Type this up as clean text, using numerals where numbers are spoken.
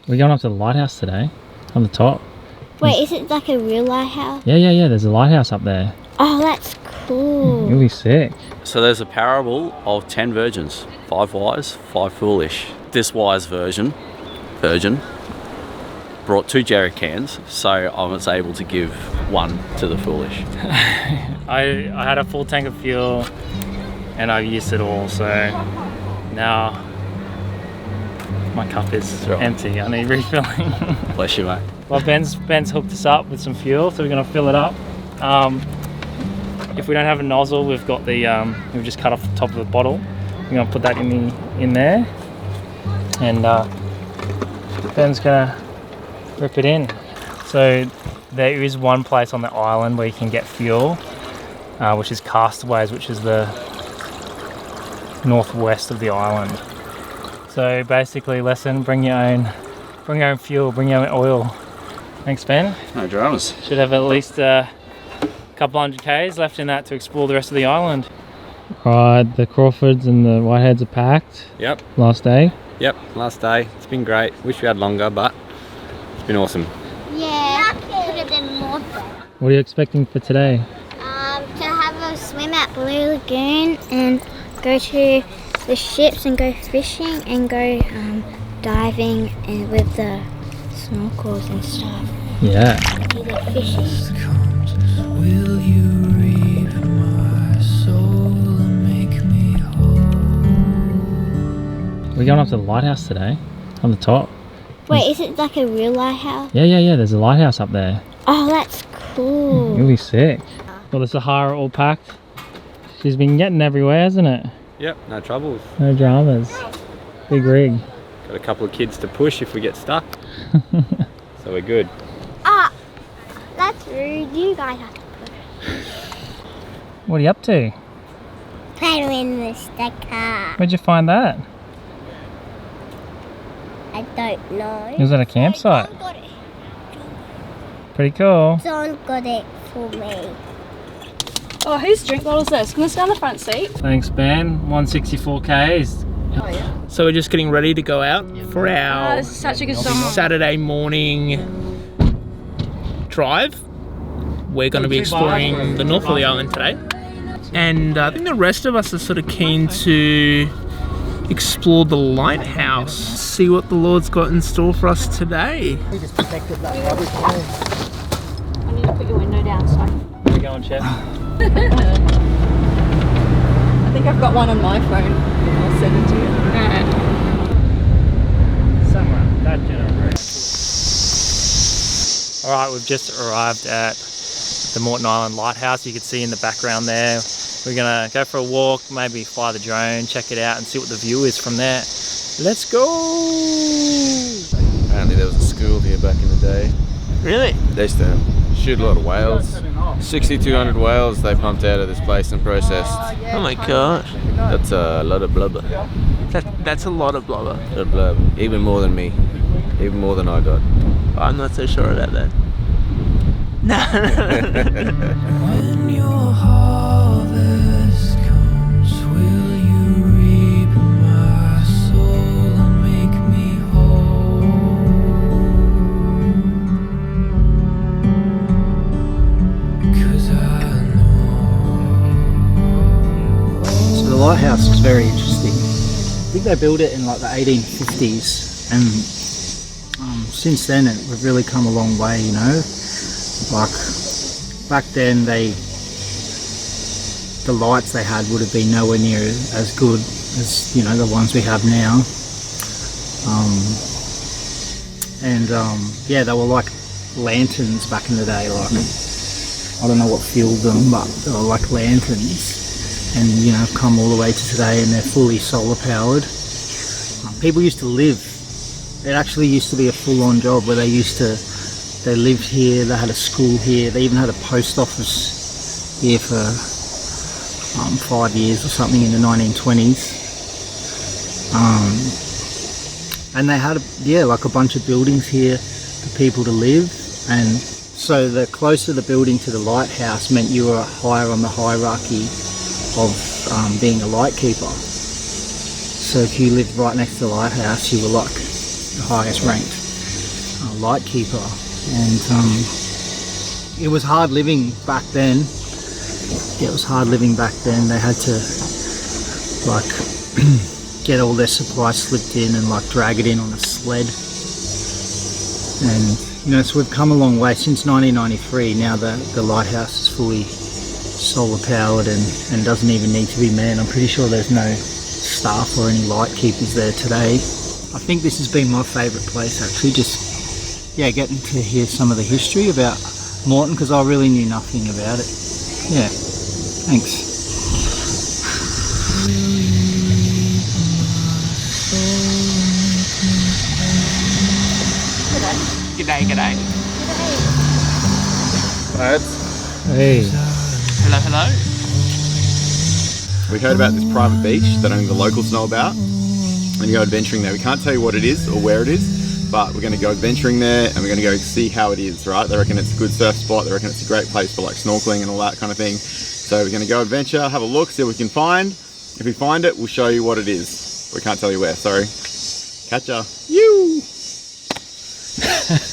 We're going up to the lighthouse today, on the top. Wait, is it like a real lighthouse? Yeah, there's a lighthouse up there. Oh, that's cool. You'll be sick. So there's a parable of 10 virgins, 5 wise, 5 foolish. This wise virgin brought 2 jerry cans, so I was able to give 1 to the foolish. I had a full tank of fuel and I used it all, so now my cup is empty. I need refilling. Bless you, mate. Well, Ben's hooked us up with some fuel, so we're going to fill it up. If we don't have a nozzle, we've got the we've just cut off the top of the bottle. We're going to put that in there, and Ben's going to rip it in. So there is one place on the island where you can get fuel, which is Castaways, which is the northwest of the island. So basically, lesson: bring your own fuel, bring your own oil. Thanks, Ben. No dramas. Should have at least a couple hundred k's left in that to explore the rest of the island. Right, the Crawfords and the Whiteheads are packed. Yep. Last day. Yep, last day. It's been great. Wish we had longer, but it's been awesome. Yeah, could have been more fun. What are you expecting for today? To have a swim at Blue Lagoon and go to the ships and go fishing and go diving and with the snorkels and stuff. Yeah. See the fishes. Will you reap my soul and make me whole? We're going up to the lighthouse today, on the top. Wait, is it like a real lighthouse? Yeah, there's a lighthouse up there. Oh, that's cool. You'll be sick. Well, the Sahara all packed. She's been getting everywhere, hasn't it? Yep, no troubles. No dramas. Big rig. Got a couple of kids to push if we get stuck. So we're good. Ah, that's rude. You guys have to push. What are you up to? Paddling the sticker. Where'd you find that? I don't know. It was at a campsite. John got it. Pretty cool. John got it for me. Oh, whose drink bottle is this? Can this go on the front seat? Thanks, Ben. 164 Ks. Oh, yeah. So we're just getting ready to go out for our This is such a good song. Saturday morning drive. We're going to be exploring the north of the island today. And I think the rest of us are sort of keen to explore the lighthouse, see what the Lord's got in store for us today. I need to put your window down, so. Where are we going, Chef? I think I've got one on my phone. I'll send it to you. Somewhere. That generous. Alright, we've just arrived at the Moreton Island Lighthouse. You can see in the background there. We're going to go for a walk, maybe fly the drone, check it out and see what the view is from there. Let's go! Apparently there was a school here back in the day. Really? They used to shoot a lot of whales. 6,200 whales they pumped out of this place and processed. Oh my gosh. That's a lot of blubber. That's a lot of blubber. A lot of blubber. Even more than me. Even more than I got. I'm not so sure about that. No. When your harvest comes, will you reap my soul and make me whole? 'Cause I know. So the lighthouse is very interesting. I think they built it in like the 1850s, and since then we've really come a long way, you know. Like back then the lights they had would have been nowhere near as good as, you know, the ones we have now. Yeah, they were like lanterns back in the day. Like, I don't know what fueled them, but they were like lanterns. And, you know, come all the way to today, and they're fully solar powered. People used to live. It actually used to be a full-on job where they lived here, they had a school here, they even had a post office here for 5 years or something in the 1920s. And they had like a bunch of buildings here for people to live, and so the closer the building to the lighthouse meant you were higher on the hierarchy of being a lightkeeper. So if you lived right next to the lighthouse, you were like the highest ranked. lightkeeper, and it was hard living back then. Yeah, it was hard living back then. They had to like get all their supplies slipped in and like drag it in on a sled. And you know, so we've come a long way since 1993. Now the lighthouse is fully solar powered and doesn't even need to be manned. I'm pretty sure there's no staff or any light keepers there today. I think this has been my favourite place actually, just yeah, getting to hear some of the history about Moreton, because I really knew nothing about it. Yeah, thanks. G'day. Lads, Hey. Hello. we heard about this private beach that only the locals know about, and you go adventuring there. We can't tell you what it is or where it is, but we're going to go adventuring there and we're going to go see how it is, right? They reckon it's a good surf spot. They reckon it's a great place for like snorkeling and all that kind of thing. So we're going to go adventure, have a look, see what we can find. If we find it, we'll show you what it is. We can't tell you where, sorry. Catch ya. You.